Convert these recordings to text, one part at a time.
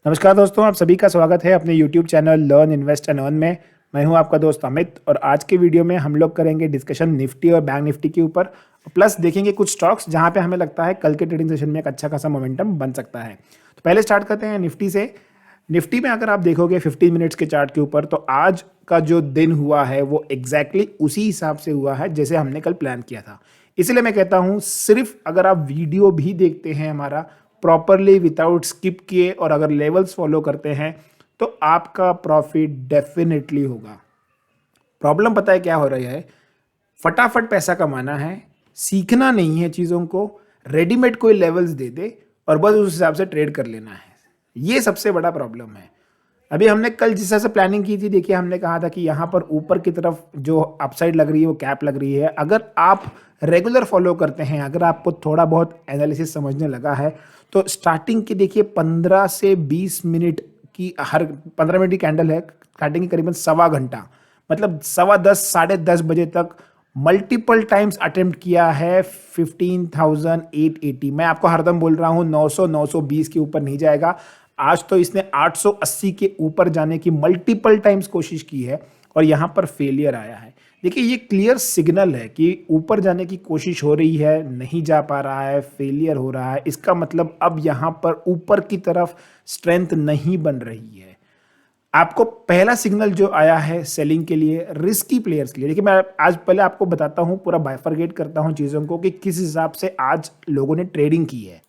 नमस्कार दोस्तों, आप सभी का स्वागत है अपने YouTube channel learn invest and earn में। मैं हूं आपका दोस्त अमित और आज के वीडियो में हम लोग करेंगे डिस्कशन निफ्टी और बैंक निफ्टी के ऊपर। प्लस देखेंगे कुछ स्टॉक्स जहां पे हमें लगता है कल के ट्रेडिंग सेशन में एक अच्छा खासा मोमेंटम बन सकता है। तो पहले स्टार्ट करते हैं निफ्टी से। निफ्टी में अगर आप देखोगे 15 मिनट्स के चार्ट के ऊपर तो आज का जो दिन हुआ है वो एग्जैक्टली उसी हिसाब से हुआ है जैसे हमने कल प्लान किया था। इसलिए मैं कहता हूँ सिर्फ अगर आप वीडियो भी देखते हैं हमारा प्रॉपरली विदाउट स्किप किए और अगर लेवल्स फॉलो करते हैं तो आपका प्रॉफिट डेफिनेटली होगा। प्रॉब्लम पता है क्या हो रही है? फटाफट पैसा कमाना है, सीखना नहीं है चीज़ों को, रेडीमेड कोई लेवल्स दे दे और बस उस हिसाब से ट्रेड कर लेना है। ये सबसे बड़ा प्रॉब्लम है। अभी हमने कल जिस तरह से प्लानिंग की थी, देखिए हमने कहा था कि यहाँ पर ऊपर की तरफ जो अपसाइड लग रही है वो कैप लग रही है। अगर आप रेगुलर फॉलो करते हैं, अगर आपको थोड़ा बहुत एनालिसिस समझने लगा है तो स्टार्टिंग की देखिए 15 से 20 मिनट की, हर 15 मिनट की कैंडल है, स्टार्टिंग की करीबन सवा घंटा, मतलब 10:15 10:30 बजे तक मल्टीपल टाइम्स अटेम्प्ट किया है 15,880। मैं आपको हरदम बोल रहा हूँ 900 920 के ऊपर नहीं जाएगा। आज तो इसने 880 के ऊपर जाने की मल्टीपल टाइम्स कोशिश की है और यहाँ पर फेलियर आया है। देखिए ये क्लियर सिग्नल है कि ऊपर जाने की कोशिश हो रही है, नहीं जा पा रहा है, फेलियर हो रहा है। इसका मतलब अब यहाँ पर ऊपर की तरफ स्ट्रेंथ नहीं बन रही है। आपको पहला सिग्नल जो आया है सेलिंग के लिए, रिस्की प्लेयर्स के लिए, देखिए मैं आज पहले आपको बताता हूँ, पूरा बाइफरगेट करता हूँ चीज़ों को कि किस हिसाब से आज लोगों ने ट्रेडिंग की है।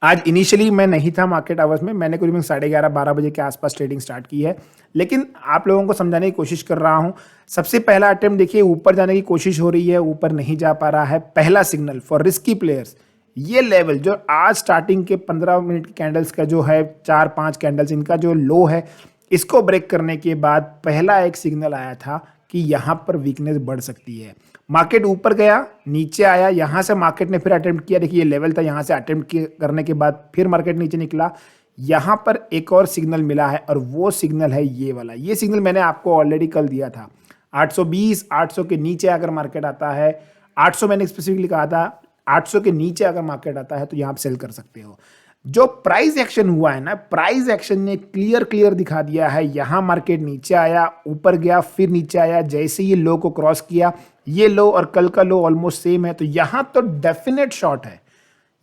आज इनिशियली मैं नहीं था मार्केट आवर्स में, मैंने करीबन 11:30-12 बजे के आसपास ट्रेडिंग स्टार्ट की है, लेकिन आप लोगों को समझाने की कोशिश कर रहा हूं। सबसे पहला अटेम्प्ट देखिए, ऊपर जाने की कोशिश हो रही है, ऊपर नहीं जा पा रहा है। पहला सिग्नल फॉर रिस्की प्लेयर्स, ये लेवल जो आज स्टार्टिंग के 15 मिनट की कैंडल्स का जो है, 4-5 कैंडल्स इनका जो लो है, इसको ब्रेक करने के बाद पहला एक सिग्नल आया था कि यहाँ पर वीकनेस बढ़ सकती है। मार्केट ऊपर गया, नीचे आया, यहाँ से मार्केट ने फिर अटेम्प्ट किया। देखिए ये लेवल था, यहाँ से अटेम्प्ट करने के बाद फिर मार्केट नीचे निकला। यहाँ पर एक और सिग्नल मिला है और वो सिग्नल है ये वाला। ये सिग्नल मैंने आपको ऑलरेडी कल दिया था। 820 800 के नीचे अगर मार्केट आता है, 800 मैंने स्पेसिफिकली कहा था, 800 के नीचे अगर मार्केट आता है तो यहाँ आप सेल कर सकते हो। जो प्राइस एक्शन हुआ है ना, प्राइस एक्शन ने क्लियर दिखा दिया है। यहां मार्केट नीचे आया, ऊपर गया, फिर नीचे आया, जैसे ये लो को क्रॉस किया, ये लो और कल का लो ऑलमोस्ट सेम है, तो यहां तो डेफिनेट शॉर्ट है,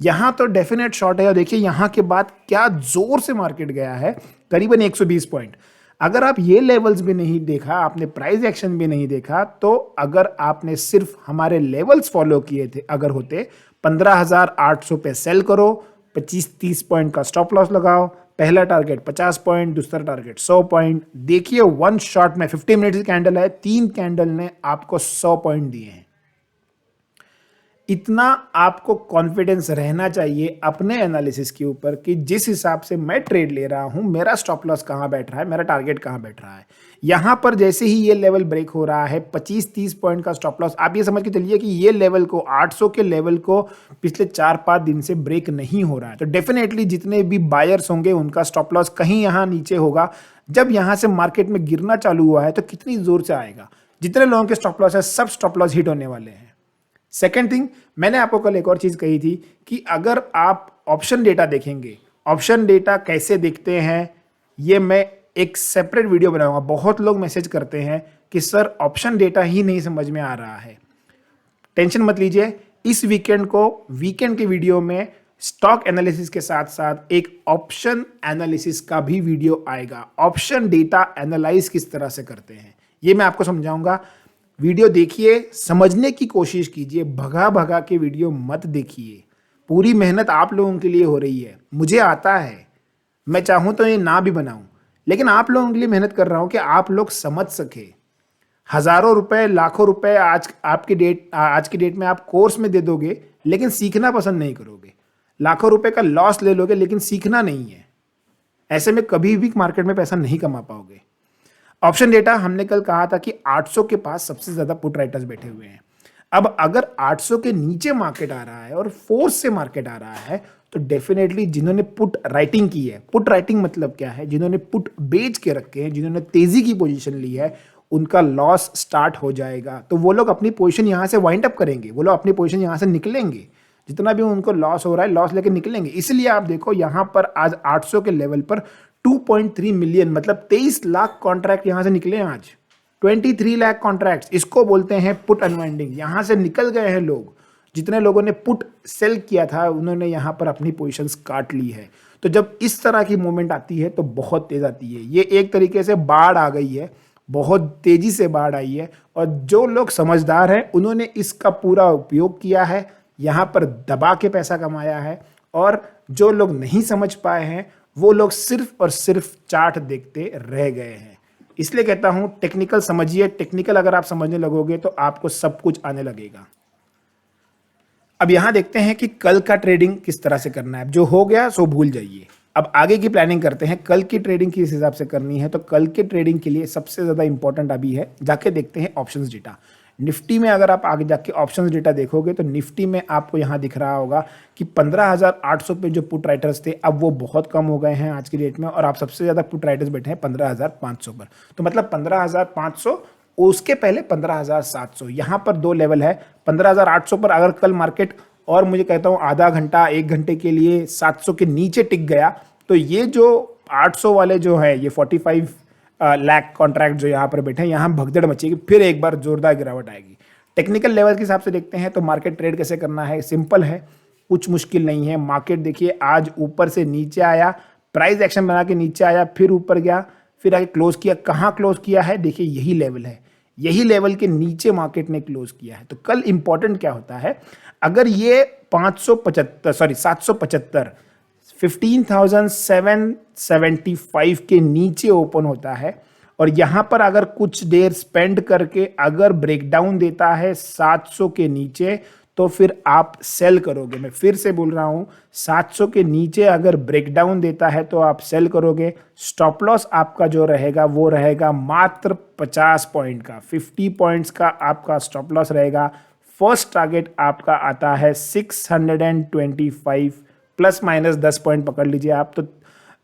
यहां तो डेफिनेट शॉर्ट है। और देखिए यहां के बाद क्या जोर से मार्केट गया है, करीबन 120 पॉइंट। अगर आप ये लेवल्स भी नहीं देखा, आपने प्राइस एक्शन भी नहीं देखा, तो अगर आपने सिर्फ हमारे लेवल्स फॉलो किए थे अगर होते, 15,800 पे सेल करो, 25-30 पॉइंट का स्टॉप लॉस लगाओ, पहला टारगेट 50 पॉइंट, दूसरा टारगेट 100 पॉइंट। देखिए वन शॉट में 15 मिनट की कैंडल है, 3 कैंडल ने आपको 100 पॉइंट दिए हैं। इतना आपको कॉन्फिडेंस रहना चाहिए अपने एनालिसिस के ऊपर कि जिस हिसाब से मैं ट्रेड ले रहा हूं, मेरा स्टॉप लॉस कहां बैठ रहा है, मेरा टारगेट कहां बैठ रहा है। यहां पर जैसे ही ये लेवल ब्रेक हो रहा है, 25-30 पॉइंट का स्टॉप लॉस, आप ये समझ के चलिए कि ये लेवल को, 800 के लेवल को पिछले 4-5 दिन से ब्रेक नहीं हो रहा है। तो डेफिनेटली जितने भी बायर्स होंगे उनका स्टॉप लॉस कहीं यहां नीचे होगा। जब यहां से मार्केट में गिरना चालू हुआ है तो कितनी जोर से आएगा। जितने लोगों के स्टॉप लॉस है, सब स्टॉप लॉस हिट होने वाले हैं। सेकेंड थिंग, मैंने आपको कल एक और चीज कही थी कि अगर आप ऑप्शन डेटा देखेंगे, ऑप्शन डेटा कैसे देखते हैं, ये मैं एक सेपरेट वीडियो बनाऊंगा। बहुत लोग मैसेज करते हैं कि सर ऑप्शन डेटा ही नहीं समझ में आ रहा है। टेंशन मत लीजिए, इस वीकेंड को, वीकेंड के वीडियो में स्टॉक एनालिसिस के साथ साथ एक ऑप्शन एनालिसिस का भी वीडियो आएगा। ऑप्शन डेटा एनालाइज किस तरह से करते हैं ये मैं आपको समझाऊंगा। वीडियो देखिए, समझने की कोशिश कीजिए, भगा भगा के वीडियो मत देखिए। पूरी मेहनत आप लोगों के लिए हो रही है, मुझे आता है, मैं चाहूं तो ये ना भी बनाऊं, लेकिन आप लोगों के लिए मेहनत कर रहा हूं कि आप लोग समझ सके। हजारों रुपए, लाखों रुपए आज की डेट में आप कोर्स में दे दोगे, लेकिन सीखना पसंद नहीं करोगे। लाखों रुपए का लॉस ले लोगे, लेकिन सीखना नहीं है। ऐसे में कभी भी मार्केट में पैसा नहीं कमा पाओगे। ऑप्शन डेटा हमने कल कहा था कि 800 के पास सबसे ज्यादा पुट राइटर्स बैठे हुए हैं। अब अगर 800 के नीचे मार्केट आ रहा है और फोर्स से मार्केट आ रहा है, तो डेफिनेटली जिन्होंने पुट राइटिंग की है, पुट राइटिंग मतलब क्या है, जिन्होंने पुट बेच के रखे हैं, जिन्होंने तेजी की पोजीशन ली है, उनका लॉस स्टार्ट हो जाएगा। तो वो लोग अपनी पोजीशन यहां से वाइंड अप करेंगे, वो लोग अपनी पोजीशन यहां से निकलेंगे। जितना भी उनको लॉस हो रहा है लॉस लेके निकलेंगे। इसलिए आप देखो यहाँ पर आज 800 के लेवल पर 2.3 मिलियन मतलब 23 लाख कॉन्ट्रैक्ट यहाँ से निकले हैं आज। 23 लाख कॉन्ट्रैक्ट्स, इसको बोलते हैं पुट अनवाइंडिंग। यहाँ से निकल गए हैं लोग, जितने लोगों ने पुट सेल किया था उन्होंने यहाँ पर अपनी पोजीशंस काट ली है। तो जब इस तरह की मूवमेंट आती है तो बहुत तेज आती है। ये एक तरीके से बाढ़ आ गई है, बहुत तेजी से बाढ़ आई है, और जो लोग समझदार हैं उन्होंने इसका पूरा उपयोग किया है, यहाँ पर दबा के पैसा कमाया है। और जो लोग नहीं समझ पाए हैं वो लोग सिर्फ और सिर्फ चार्ट देखते रह गए हैं। इसलिए कहता हूं टेक्निकल समझिए, टेक्निकल अगर आप समझने लगोगे तो आपको सब कुछ आने लगेगा। अब यहां देखते हैं कि कल का ट्रेडिंग किस तरह से करना है। जो हो गया सो भूल जाइए, अब आगे की प्लानिंग करते हैं। कल की ट्रेडिंग किस हिसाब से करनी है, तो कल के ट्रेडिंग के लिए सबसे ज्यादा इंपॉर्टेंट अभी है, जाके देखते हैं ऑप्शंस डेटा। निफ्टी में अगर आप आगे जाके ऑप्शंस डेटा देखोगे तो निफ्टी में आपको यहाँ दिख रहा होगा कि 15,800 पे जो पुट राइटर्स थे अब वो बहुत कम हो गए हैं आज की डेट में, और आप सबसे ज़्यादा पुट राइटर्स बैठे हैं 15,500 पर। तो मतलब 15,500, उसके पहले 15,700, यहाँ पर दो लेवल है। 15,800 पर अगर कल मार्केट और मुझे कहता हूँ आधा घंटा 1 घंटे के लिए 700 के नीचे टिक गया तो ये जो 800 वाले जो है ये 45 लाख कॉन्ट्रैक्ट जो यहाँ पर बैठे हैं, यहाँ भगदड़ मचेगी, फिर एक बार जोरदार गिरावट आएगी। टेक्निकल लेवल के हिसाब से देखते हैं तो मार्केट ट्रेड कैसे करना है, सिंपल है, कुछ मुश्किल नहीं है। मार्केट देखिए आज ऊपर से नीचे आया, प्राइस एक्शन बना के नीचे आया, फिर ऊपर गया, फिर आगे क्लोज किया। कहाँ क्लोज किया है, देखिए यही लेवल है, यही लेवल के नीचे मार्केट ने क्लोज किया है। तो कल इंपॉर्टेंट क्या होता है, अगर ये 775 15,775 के नीचे ओपन होता है और यहां पर अगर कुछ देर स्पेंड करके अगर ब्रेकडाउन देता है 700 के नीचे तो फिर आप सेल करोगे। मैं फिर से बोल रहा हूं, 700 के नीचे अगर ब्रेकडाउन देता है तो आप सेल करोगे। स्टॉप लॉस आपका जो रहेगा वो रहेगा मात्र 50 पॉइंट का, 50 पॉइंट्स का आपका स्टॉप लॉस रहेगा। फर्स्ट टारगेट आपका आता है 625, प्लस माइनस 10 पॉइंट पकड़ लीजिए आप। तो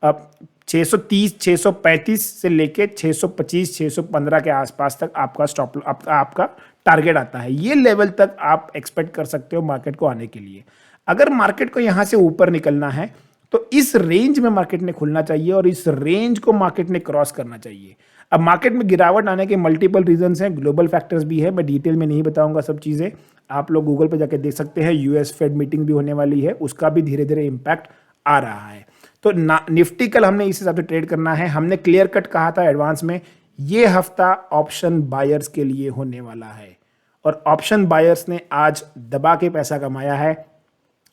अब 630, 635 से लेके 625, 615 के आसपास तक आपका स्टॉप आपका टारगेट आता है। ये लेवल तक आप एक्सपेक्ट कर सकते हो मार्केट को आने के लिए। अगर मार्केट को यहाँ से ऊपर निकलना है तो इस रेंज में मार्केट ने खुलना चाहिए और इस रेंज को मार्केट ने क्रॉस करना चाहिए। अब मार्केट में गिरावट आने के मल्टीपल रीजंस हैं, ग्लोबल फैक्टर्स भी है, मैं डिटेल में नहीं बताऊंगा सब चीज़ें, आप लोग गूगल पे जाके देख सकते हैं। यूएस फेड मीटिंग भी होने वाली है, उसका भी धीरे धीरे इम्पैक्ट आ रहा है। तो निफ्टी कल हमने इस हिसाब से ट्रेड करना है। हमने क्लियर कट कहा था एडवांस में, ये हफ्ता ऑप्शन बायर्स के लिए होने वाला है और ऑप्शन बायर्स ने आज दबा के पैसा कमाया है।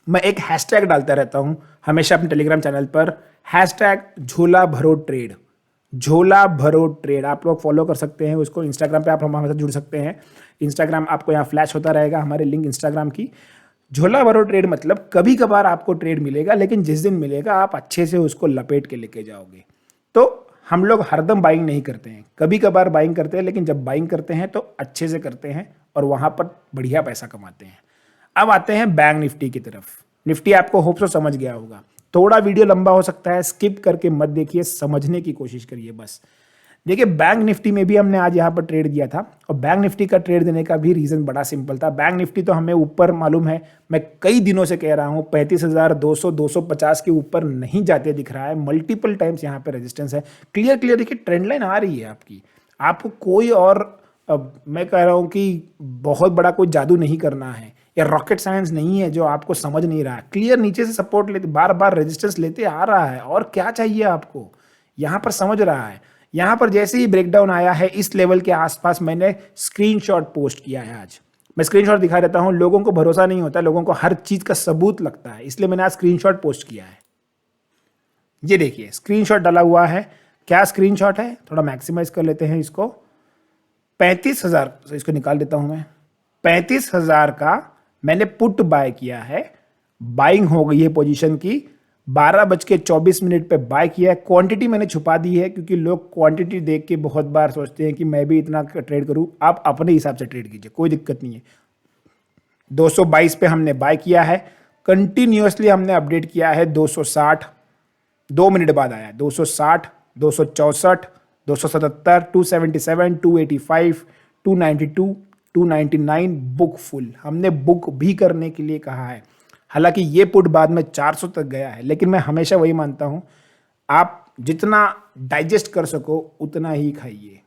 मैं एक हैशटैग डालता रहता हूं हमेशा अपने टेलीग्राम चैनल पर, हैशटैग झोला भरो ट्रेड, झोला भरो ट्रेड। आप लोग फॉलो कर सकते हैं उसको, इंस्टाग्राम पे आप हमारे साथ जुड़ सकते हैं। इंस्टाग्राम आपको यहाँ फ्लैश होता रहेगा हमारे लिंक इंस्टाग्राम की। झोला भरो ट्रेड मतलब कभी कभार आपको ट्रेड मिलेगा, लेकिन जिस दिन मिलेगा आप अच्छे से उसको लपेट के लेके जाओगे। तो हम लोग हरदम बाइंग नहीं करते हैं, कभी कभार बाइंग करते हैं, लेकिन जब बाइंग करते हैं तो अच्छे से करते हैं और वहां पर बढ़िया पैसा कमाते हैं। अब आते हैं बैंक निफ्टी की तरफ। निफ्टी आपको होप सो समझ गया होगा, थोड़ा वीडियो लंबा हो सकता है, स्किप करके मत देखिए, समझने की कोशिश करिए बस। देखिए बैंक निफ्टी में भी हमने आज यहाँ पर ट्रेड दिया था और बैंक निफ्टी का ट्रेड देने का भी रीजन बड़ा सिंपल था। बैंक निफ्टी तो हमें ऊपर मालूम है, मैं कई दिनों से कह रहा हूँ 35,200 250 के ऊपर नहीं जाते दिख रहा है, मल्टीपल टाइम्स यहाँ पे रेजिस्टेंस है। क्लियर देखिए ट्रेंड लाइन आ रही है आपकी, आपको कोई और मैं कह रहा हूँ कि बहुत बड़ा कोई जादू नहीं करना है या रॉकेट साइंस नहीं है जो आपको समझ नहीं रहा है। क्लियर नीचे से सपोर्ट लेते, बार बार रेजिस्टेंस लेते आ रहा है और क्या चाहिए आपको, यहाँ पर समझ रहा है। यहाँ पर जैसे ही ब्रेकडाउन आया है इस लेवल के आसपास, मैंने स्क्रीनशॉट पोस्ट किया है आज। मैं स्क्रीनशॉट दिखा देता हूँ, लोगों को भरोसा नहीं होता, लोगों को हर चीज का सबूत लगता है, इसलिए मैंने आज स्क्रीनशॉट पोस्ट किया है। ये देखिए स्क्रीनशॉट डाला हुआ है, क्या स्क्रीनशॉट है, थोड़ा मैक्सिमाइज कर लेते हैं इसको। 35,000, इसको निकाल देता हूं मैं, 35,000 का मैंने पुट बाय किया है, बाइंग हो गई है पोजीशन की, 12:24 पे बाय किया है। क्वांटिटी मैंने छुपा दी है क्योंकि लोग क्वांटिटी देख के बहुत बार सोचते हैं कि मैं भी इतना ट्रेड करूं। आप अपने हिसाब से ट्रेड कीजिए, कोई दिक्कत नहीं है। 222 पे हमने बाय किया है, कंटिन्यूअसली हमने अपडेट किया है। 260 2 मिनट बाद आया, 260, 264, 277, 277, 285, 292, 299 बुक फुल। हमने बुक भी करने के लिए कहा है। हालांकि ये पुट बाद में 400 तक गया है, लेकिन मैं हमेशा वही मानता हूं, आप जितना डाइजेस्ट कर सको उतना ही खाइए।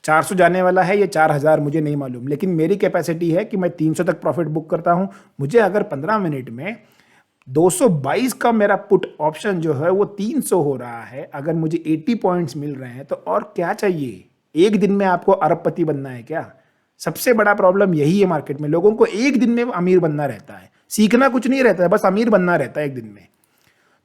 400 जाने वाला है या 4000 मुझे नहीं मालूम, लेकिन मेरी कैपेसिटी है कि मैं 300 तक प्रॉफिट बुक करता हूं। मुझे अगर 15 मिनट में 222 का मेरा पुट ऑप्शन जो है वो 300 हो रहा है, अगर मुझे 80 पॉइंट्स मिल रहे हैं तो और क्या चाहिए? एक दिन में आपको अरबपति बनना है क्या? सबसे बड़ा प्रॉब्लम यही है मार्केट में, लोगों को एक दिन में अमीर बनना रहता है, सीखना कुछ नहीं रहता है, बस अमीर बनना रहता है एक दिन में।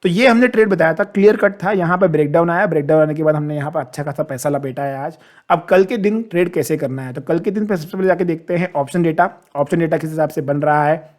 तो ये हमने ट्रेड बताया था, क्लियर कट था। यहाँ पर ब्रेकडाउन आया, ब्रेकडाउन आने के बाद हमने यहाँ पर अच्छा खासा पैसा लपेटा है आज। अब कल के दिन ट्रेड कैसे करना है, तो कल के दिन पे सबसे पहले जाके देखते हैं ऑप्शन डेटा, ऑप्शन डेटा किस हिसाब से बन रहा है।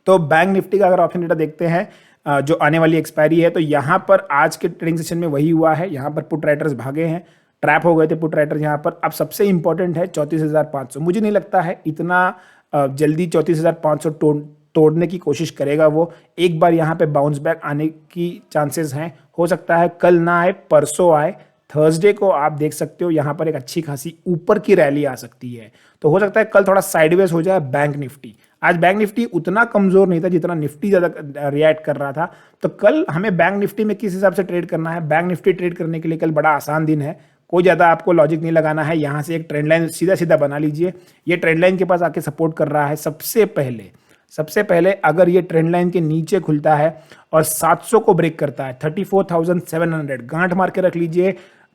तो बैंक निफ्टी का अगर ऑप्शन डेटा देखते हैं जो आने वाली एक्सपायरी है, तो यहाँ पर आज के ट्रेडिंग सेशन में वही हुआ है। यहाँ पर पुट राइटर्स भागे हैं, ट्रैप हो गए थे पुट राइटर्स यहाँ पर। अब सबसे इंपॉर्टेंट है 34,500। मुझे नहीं लगता है इतना जल्दी 34,500 तोड़ने की कोशिश करेगा वो। एक बार यहाँ पे बाउंस बैक आने की चांसेस हैं, हो सकता है कल ना आए, परसों आए। थर्सडे को आप देख सकते हो यहाँ पर एक अच्छी खासी ऊपर की रैली आ सकती है, तो हो सकता है कल थोड़ा साइडवेज हो जाए बैंक निफ्टी। आज बैंक निफ्टी उतना कमजोर नहीं था जितना निफ्टी ज़्यादा रिएक्ट कर रहा था। तो कल हमें बैंक निफ्टी में किस हिसाब से ट्रेड करना है, बैंक निफ्टी ट्रेड करने के लिए कल बड़ा आसान दिन है। कोई ज़्यादा आपको लॉजिक नहीं लगाना है, यहाँ से एक ट्रेंड लाइन सीधा सीधा बना लीजिए। ये ट्रेंड लाइन के पास आके सपोर्ट कर रहा है। सबसे पहले अगर ये ट्रेंड लाइन के नीचे खुलता है और 700 को ब्रेक करता है, 34,700 गांठ मार के रख लीजिए,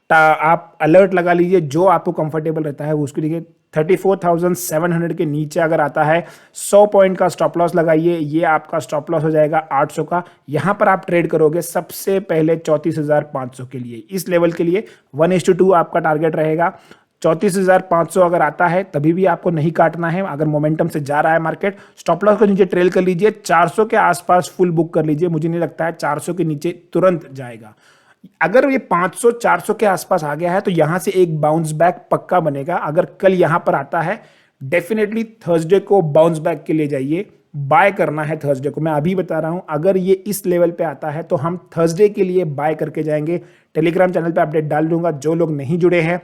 आप अलर्ट लगा लीजिए, जो आपको कंफर्टेबल रहता है उसके लिए। 34,700 के नीचे अगर आता है 100 पॉइंट का स्टॉप लॉस लगाइए, ये आपका स्टॉप लॉस हो जाएगा 800 का। यहां पर आप ट्रेड करोगे सबसे पहले 34,500 के लिए, इस लेवल के लिए 1:2 आपका टारगेट रहेगा। 34,500 अगर आता है तभी भी आपको नहीं काटना है। अगर मोमेंटम से जा रहा है मार्केट, स्टॉप लॉस को नीचे ट्रेल कर लीजिए, 400 के आसपास फुल बुक कर लीजिए। मुझे नहीं लगता है 400 के नीचे तुरंत जाएगा। अगर ये 500 400 के आसपास आ गया है तो यहां से एक बाउंस बैक पक्का बनेगा। अगर कल यहां पर आता है, डेफिनेटली थर्सडे को बाउंस बैक के लिए जाइए, बाय करना है थर्सडे को। मैं अभी बता रहा हूं, अगर ये इस लेवल पे आता है तो हम थर्सडे के लिए बाय करके जाएंगे। टेलीग्राम चैनल पे अपडेट डाल दूंगा। जो लोग नहीं जुड़े हैं,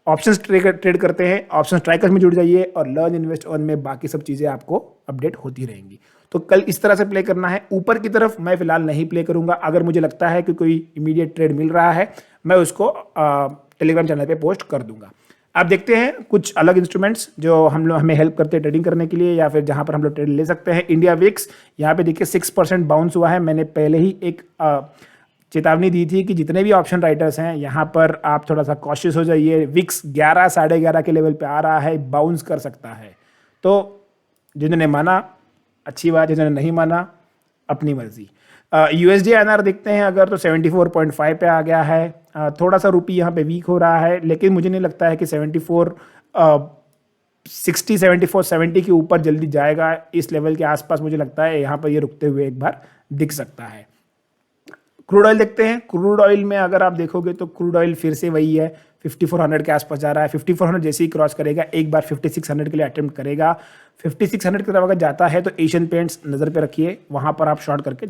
ऑप्शंस ट्रेड करते हैं, ऑप्शंस ट्राइकर्स में जुड़ जाइए, और लर्न इन्वेस्ट अर्न में बाकी सब चीज़ें आपको अपडेट होती रहेंगी। तो कल इस तरह से प्ले करना है। ऊपर की तरफ मैं फिलहाल नहीं प्ले करूंगा। अगर मुझे लगता है कि कोई इमीडिएट ट्रेड मिल रहा है, मैं उसको टेलीग्राम चैनल पे पोस्ट कर दूंगा। अब देखते हैं कुछ अलग इंस्ट्रूमेंट्स जो हमें हेल्प करते हैं ट्रेडिंग करने के लिए, या फिर जहां पर हम लोग ट्रेड ले सकते हैं। इंडिया विक्स, यहाँ पे देखिए 6% बाउंस हुआ है। मैंने पहले ही एक चेतावनी दी थी कि जितने भी ऑप्शन राइटर्स हैं यहाँ पर आप थोड़ा सा कॉशियस हो जाइए। विक्स 11 साढ़े 11 के लेवल पे आ रहा है, बाउंस कर सकता है। तो जिन्होंने माना अच्छी बात, जिन्होंने नहीं माना अपनी मर्जी। यूएसडी एनआर देखते हैं अगर, तो 74.5 पे आ गया है। थोड़ा सा रुपी यहाँ पे वीक हो रहा है, लेकिन मुझे नहीं लगता है कि 74 के ऊपर जल्दी जाएगा। इस लेवल के आसपास मुझे लगता है यहाँ पर ये रुकते हुए एक बार दिख सकता है। क्रूड ऑयल देखते हैं। क्रूड ऑयल में अगर आप देखोगे तो क्रूड ऑयल फिर से वही है, 5400 के आसपास जा रहा है। 5400 जैसे ही क्रॉस करेगा एक बार 5600 के लिए अटेम्प्ट करेगा। 5600 की तरफ अगर जाता है तो एशियन पेंट्स नज़र पे रखिए, वहाँ पर आप शॉर्ट करके